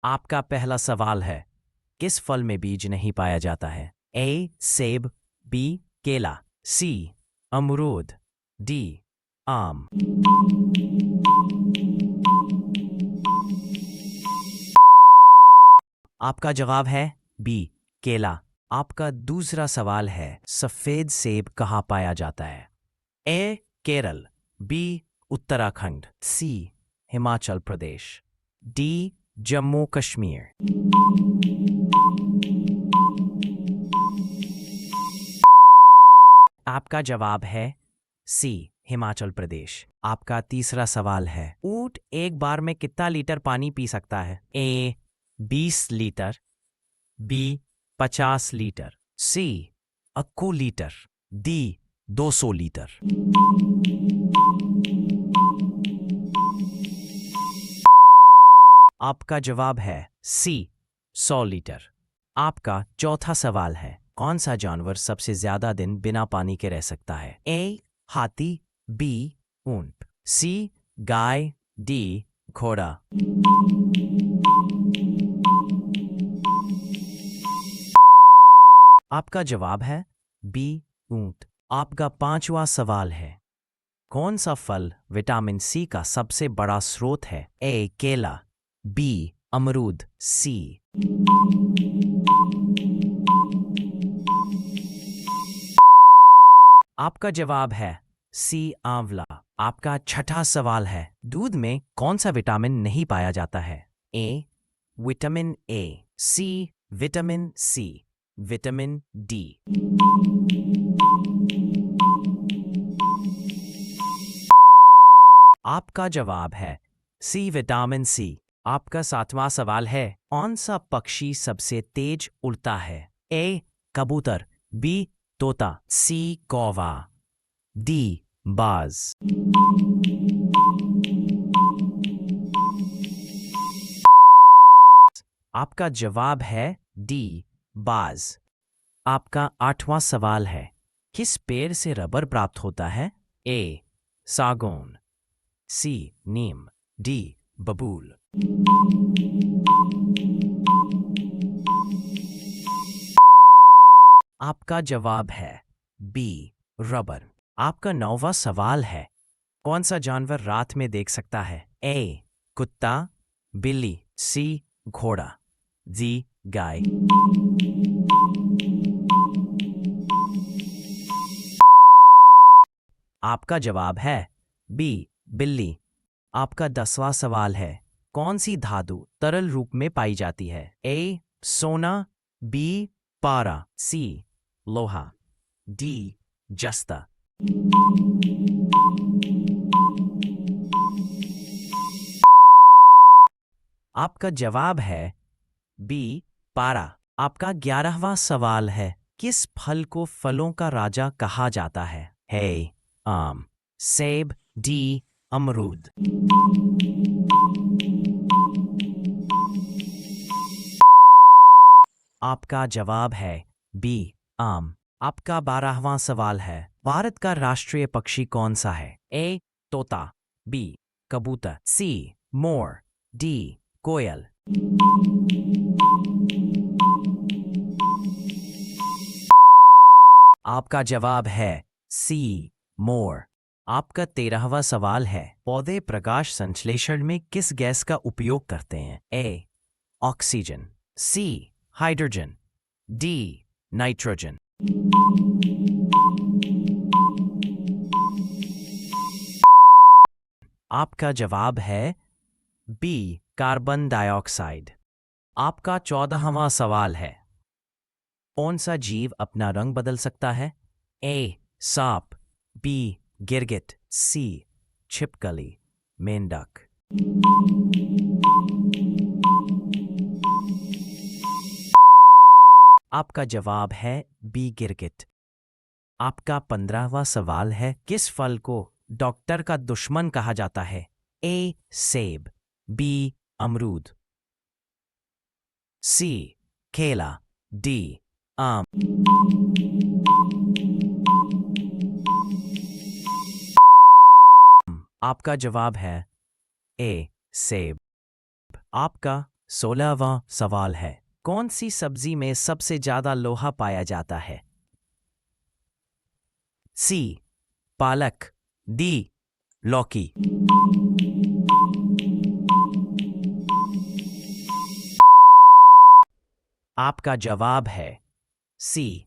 आपका पहला सवाल है, किस फल में बीज नहीं पाया जाता है? ए सेब, बी केला, सी अमरूद, डी आम। आपका जवाब है बी केला। आपका दूसरा सवाल है, सफेद सेब कहाँ पाया जाता है? ए केरल, बी उत्तराखंड, सी हिमाचल प्रदेश, डी जम्मू कश्मीर। आपका जवाब है सी हिमाचल प्रदेश। आपका तीसरा सवाल है, ऊंट एक बार में कितना लीटर पानी पी सकता है? ए 20 लीटर, बी 50 लीटर, सी 80 लीटर, डी 200 लीटर। आपका जवाब है सी 100 लीटर। आपका चौथा सवाल है, कौन सा जानवर सबसे ज्यादा दिन बिना पानी के रह सकता है? ए हाथी, बी ऊंट, सी गाय, डी घोड़ा। आपका जवाब है बी ऊंट। आपका पांचवा सवाल है, कौन सा फल विटामिन सी का सबसे बड़ा स्रोत है? ए केला, बी अमरूद, सी। आपका जवाब है सी आंवला। आपका छठा सवाल है, दूध में कौन सा विटामिन नहीं पाया जाता है? A vitamin A, C vitamin C, vitamin D. आपका जवाब है सी विटामिन सी। आपका सातवां सवाल है, कौन सा पक्षी सबसे तेज उड़ता है? ए कबूतर, बी तोता, सी कौवा, डी बाज। आपका जवाब है डी बाज। आपका आठवां सवाल है, किस पेड़ से रबर प्राप्त होता है? ए सागौन, सी नीम, डी बबूल। आपका जवाब है बी रबर। आपका नौवां सवाल है, कौन सा जानवर रात में देख सकता है? ए कुत्ता, बिल्ली, सी घोड़ा, जी गाय। आपका जवाब है बी बिल्ली। आपका 10वां सवाल है, कौन सी धातु तरल रूप में पाई जाती है? ए सोना, बी पारा, सी लोहा, डी जस्ता। आपका जवाब है बी पारा। आपका 11वां सवाल है, किस फल को फलों का राजा कहा जाता है? है आम, सेब, डी अमरूद। आपका जवाब है बी आम। आपका 12वां सवाल है, भारत का राष्ट्रीय पक्षी कौन सा है? ए तोता, बी कबूतर, सी मोर, डी कोयल। आपका जवाब है सी मोर। आपका 13वां सवाल है, पौधे प्रकाश संश्लेषण में किस गैस का उपयोग करते हैं? A oxygen, C hydrogen, D nitrogen. आपका जवाब है बी कार्बन डाइऑक्साइड। आपका 14वां सवाल है, कौन सा जीव अपना रंग बदल सकता है? ए सांप, बी गिरगिट, सी छिपकली, मेंढक। आपका जवाब है बी गिरगिट। आपका 15वां सवाल है, किस फल को डॉक्टर का दुश्मन कहा जाता है? ए सेब, बी अमरूद, सी केला, डी आम। आपका जवाब है ए सेब। आपका 16वां सवाल है, कौन सी सब्जी में सबसे ज्यादा लोहा पाया जाता है? सी पालक, डी लौकी। आपका जवाब है सी।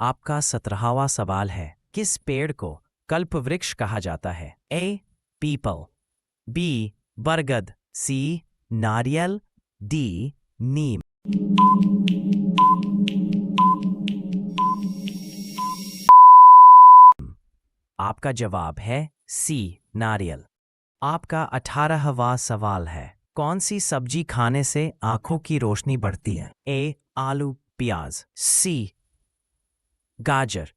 आपका 17वां सवाल है, किस पेड़ को कल्प वृक्ष कहा जाता है? ए पीपल, बी बरगद, सी नारियल, डी नीम। आपका जवाब है सी नारियल। आपका 18वां सवाल है, कौन सी सब्जी खाने से आंखों की रोशनी बढ़ती है? ए आलू प्याज, सी गाजर।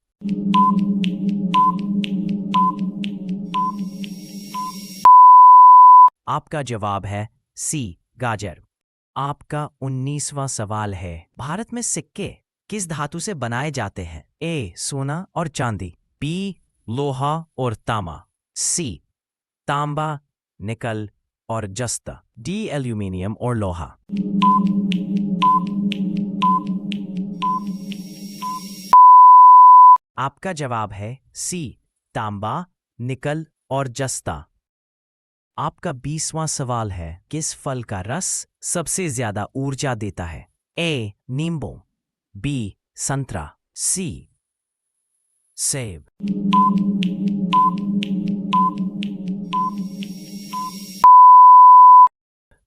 आपका जवाब है सी गाजर। आपका 19वां सवाल है, भारत में सिक्के किस धातु से बनाए जाते हैं? ए सोना और चांदी, बी लोहा और तांबा, सी तांबा निकल और जस्ता, डी एल्यूमिनियम और लोहा। आपका जवाब है सी तांबा निकल और जस्ता। आपका 20वां सवाल है, किस फल का रस सबसे ज्यादा ऊर्जा देता है? ए नींबू, बी संतरा, सी सेब।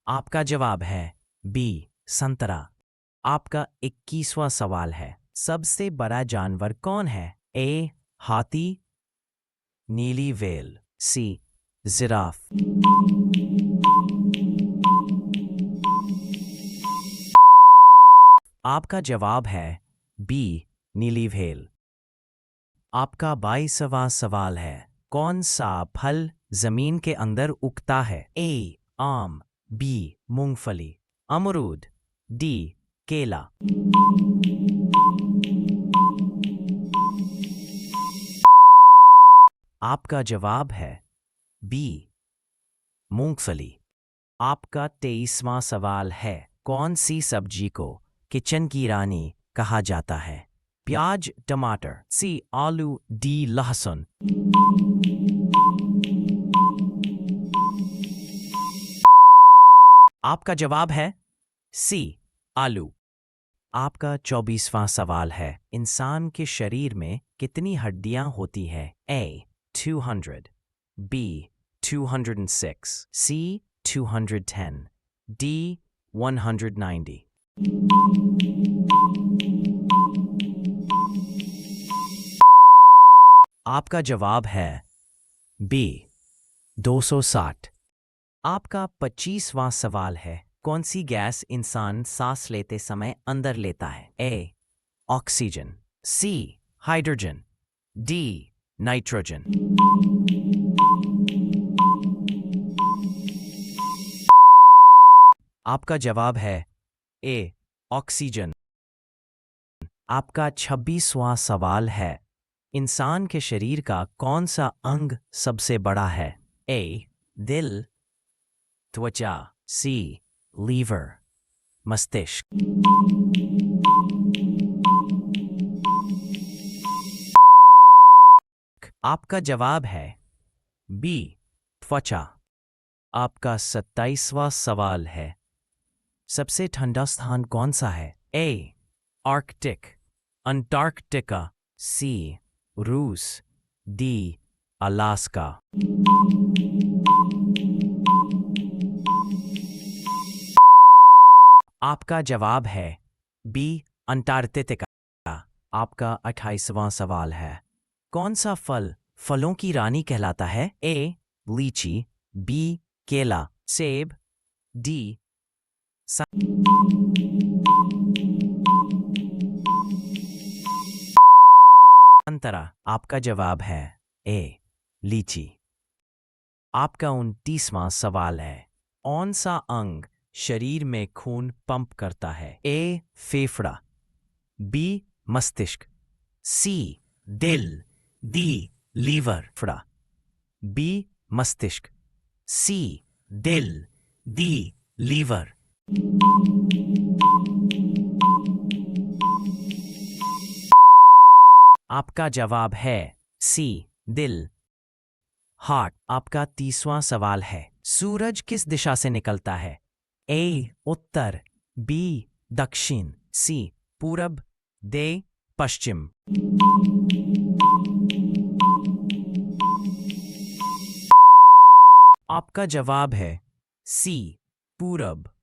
आपका जवाब है बी संतरा। आपका 21वां सवाल है, सबसे बड़ा जानवर कौन है? ए हाथी, नीली व्हेल, सी जिराफ। आपका जवाब है बी नीली व्हेल। आपका 22वां सवाल है, कौन सा फल जमीन के अंदर उगता है? ए आम, बी मूंगफली, अमरूद, डी केला। आपका जवाब है बी मूंगफली। आपका 23वां सवाल है, कौन सी सब्जी को किचन की रानी कहा जाता है? प्याज टमाटर, सी आलू, डी लहसुन। आपका जवाब है सी आलू। आपका 24वां सवाल है, इंसान के शरीर में कितनी हड्डियां होती है? ए 200, बी 206, सी 210, डी 190। आपका जवाब है बी 260। आपका 25वां सवाल है, कौन सी गैस इंसान सांस लेते समय अंदर लेता है? A oxygen, C hydrogen, D nitrogen. आपका जवाब है ए ऑक्सीजन। आपका 26वां सवाल है, इंसान के शरीर का कौन सा अंग सबसे बड़ा है? ए दिल, त्वचा, सी लीवर, मस्तिष्क। आपका जवाब है बी त्वचा। आपका 27वां सवाल है, सबसे ठंडा स्थान कौन सा है? ए आर्कटिक, अंटार्कटिका, सी रूस, डी अलास्का। आपका जवाब है बी अंटार्कटिका। आपका 28वां सवाल है, कौन सा फल फलों की रानी कहलाता है? ए लीची, बी केला, सेब, डी संतरा। आपका जवाब है ए लीची। आपका 29वां सवाल है, कौन सा अंग शरीर में खून पंप करता है? ए फेफड़ा, बी मस्तिष्क, सी दिल, डी लीवर। फेफड़ा, बी मस्तिष्क, सी दिल, डी लीवर। आपका जवाब है सी, दिल, हार्ट। आपका 30वां सवाल है, सूरज किस दिशा से निकलता है? ए उत्तर, बी दक्षिण, सी पूरब, दे पश्चिम। आपका जवाब है सी पूरब।